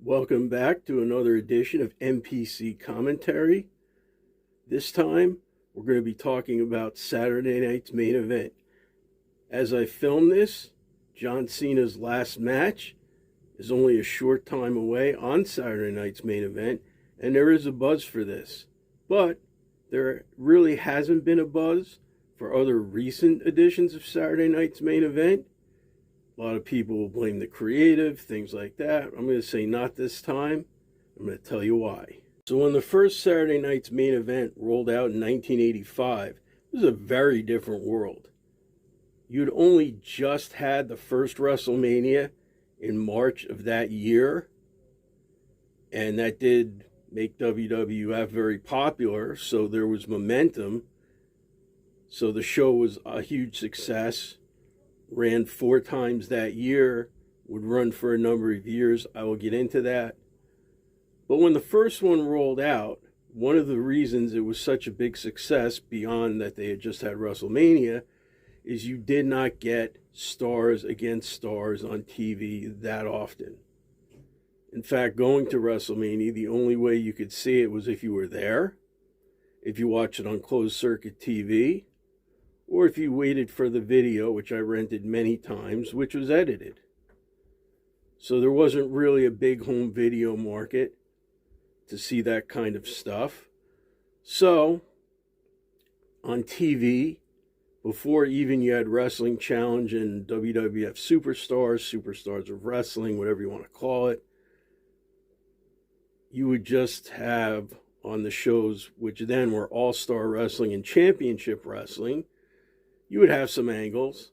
Welcome back to another edition of NPC Commentary. This time, we're going to be talking about Saturday night's main event. As I film this, John Cena's last match is only a short time away on Saturday night's main event, and there is a buzz for this. But there really hasn't been a buzz for other recent editions of Saturday night's main event. A lot of people will blame the creative, things like that. I'm going to say not this time. I'm going to tell you why. So when the first Saturday night's main event rolled out in 1985, it was a very different world. You'd only just had the first WrestleMania in March of that year, and that did make WWF very popular, so there was momentum. So the show was a huge success. Ran 4 times that year, would run for a number of years. I will get into that. But when the first one rolled out, one of the reasons it was such a big success, beyond that they had just had WrestleMania, is you did not get stars against stars on TV that often. In fact, going to WrestleMania, the only way you could see it was if you were there, if you watched it on closed circuit TV, or if you waited for the video, which I rented many times, which was edited. So there wasn't really a big home video market to see that kind of stuff. So on TV, before even you had Wrestling Challenge and WWF Superstars of Wrestling, whatever you want to call it, you would just have on the shows, which then were All-Star Wrestling and Championship Wrestling, you would have some angles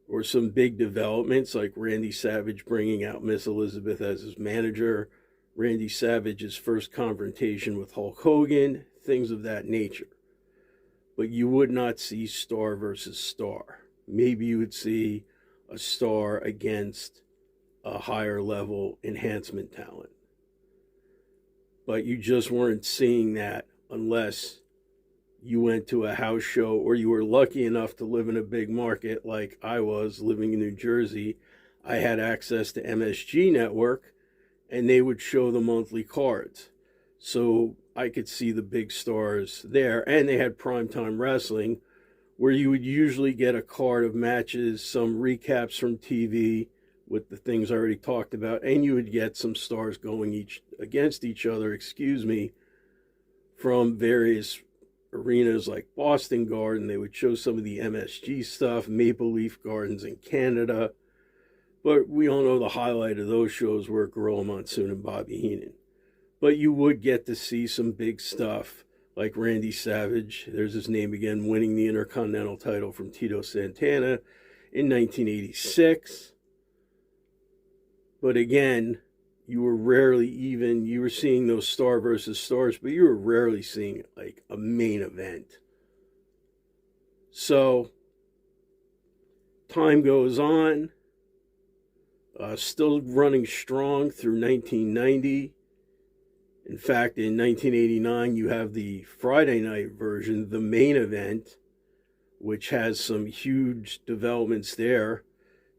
or some big developments, like Randy Savage bringing out Miss Elizabeth as his manager, Randy Savage's first confrontation with Hulk Hogan, things of that nature. But you would not see star versus star. Maybe you would see a star against a higher level enhancement talent. But you just weren't seeing that unless you went to a house show, or you were lucky enough to live in a big market like I was living in New Jersey. I had access to MSG Network, and they would show the monthly cards. So I could see the big stars there. And they had primetime wrestling, where you would usually get a card of matches, some recaps from TV with the things I already talked about, and you would get some stars going against each other, from various arenas like Boston Garden. They would show some of the MSG stuff, Maple Leaf Gardens in Canada. But we all know the highlight of those shows were Gorilla Monsoon and Bobby Heenan. But you would get to see some big stuff, like Randy Savage, there's his name again, winning the Intercontinental title from Tito Santana in 1986. But again, you were seeing those star versus stars, but you were rarely seeing like a main event. So time goes on, still running strong through 1990. In fact, in 1989, you have the Friday night version, the main event, which has some huge developments there.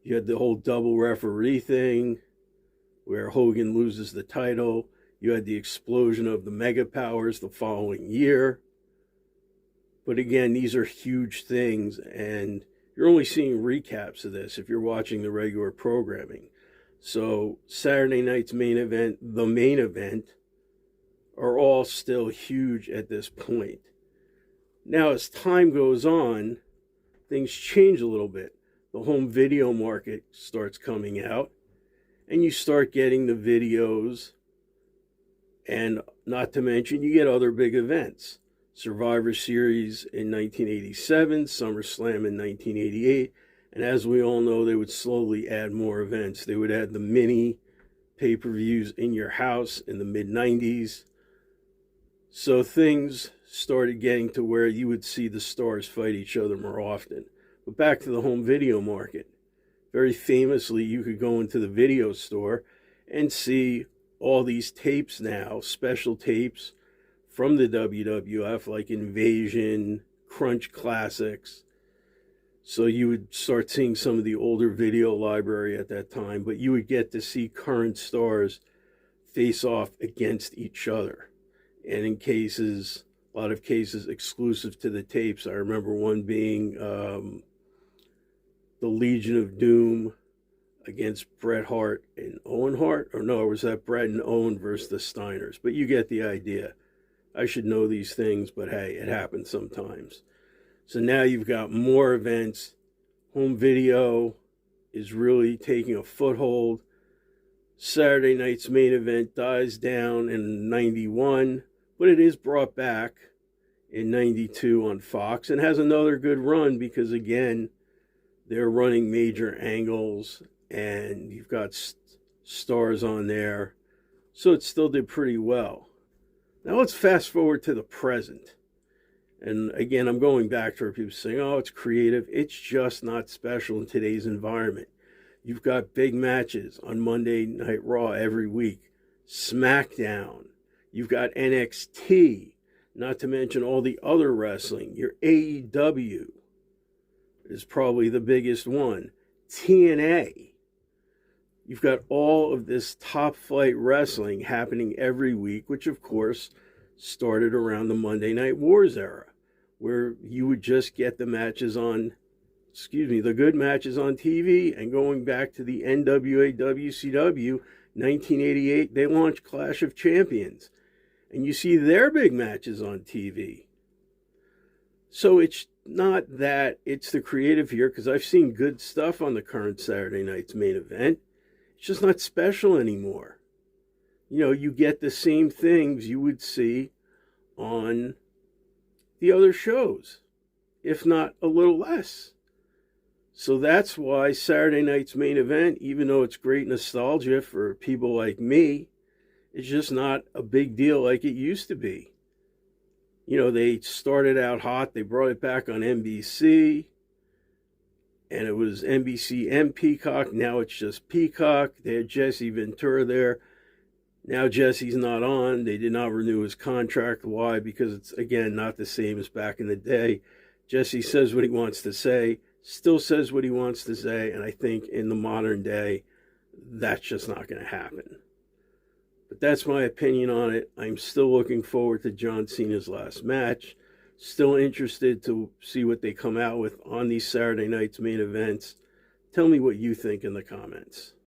You had the whole double referee thing, where Hogan loses the title. You had the explosion of the Mega Powers the following year. But again, these are huge things, and you're only seeing recaps of this if you're watching the regular programming. So Saturday night's main event, the main event, are all still huge at this point. Now, as time goes on, things change a little bit. The home video market starts coming out, and you start getting the videos, and not to mention, you get other big events. Survivor Series in 1987, SummerSlam in 1988, and as we all know, they would slowly add more events. They would add the mini pay-per-views in your house in the mid-90s. So things started getting to where you would see the stars fight each other more often. But back to the home video market. Very famously, you could go into the video store and see all these tapes now, special tapes from the WWF, like Invasion, Crunch Classics. So you would start seeing some of the older video library at that time, but you would get to see current stars face off against each other. And in cases, a lot of cases exclusive to the tapes. I remember one being the Legion of Doom against Bret Hart and Owen Hart. Or no, or was that Bret and Owen versus the Steiners? But you get the idea. I should know these things, but hey, it happens sometimes. So now you've got more events. Home video is really taking a foothold. Saturday night's main event dies down in 91, but it is brought back in 92 on Fox and has another good run because, again, they're running major angles and you've got stars on there. So it still did pretty well. Now let's fast forward to the present. And again, I'm going back to where people saying, oh, it's creative. It's just not special in today's environment. You've got big matches on Monday Night Raw every week. SmackDown. You've got NXT. Not to mention all the other wrestling. Your AEW is probably the biggest one. TNA. You've got all of this top flight wrestling happening every week, which of course started around the Monday Night Wars era, where you would just get the matches on, the good matches on TV. And going back to the NWA WCW, 1988, they launched Clash of Champions. And you see their big matches on TV. So it's not that it's the creative here, because I've seen good stuff on the current Saturday night's main event. It's just not special anymore. You know, you get the same things you would see on the other shows, if not a little less. So that's why Saturday night's main event, even though it's great nostalgia for people like me, it's just not a big deal like it used to be. You know, they started out hot. They brought it back on NBC. And it was NBC and Peacock. Now it's just Peacock. They had Jesse Ventura there. Now Jesse's not on. They did not renew his contract. Why? Because it's, again, not the same as back in the day. Jesse says what he wants to say, still says what he wants to say. And I think in the modern day, that's just not going to happen. But that's my opinion on it. I'm still looking forward to John Cena's last match. Still interested to see what they come out with on these Saturday night's main events. Tell me what you think in the comments.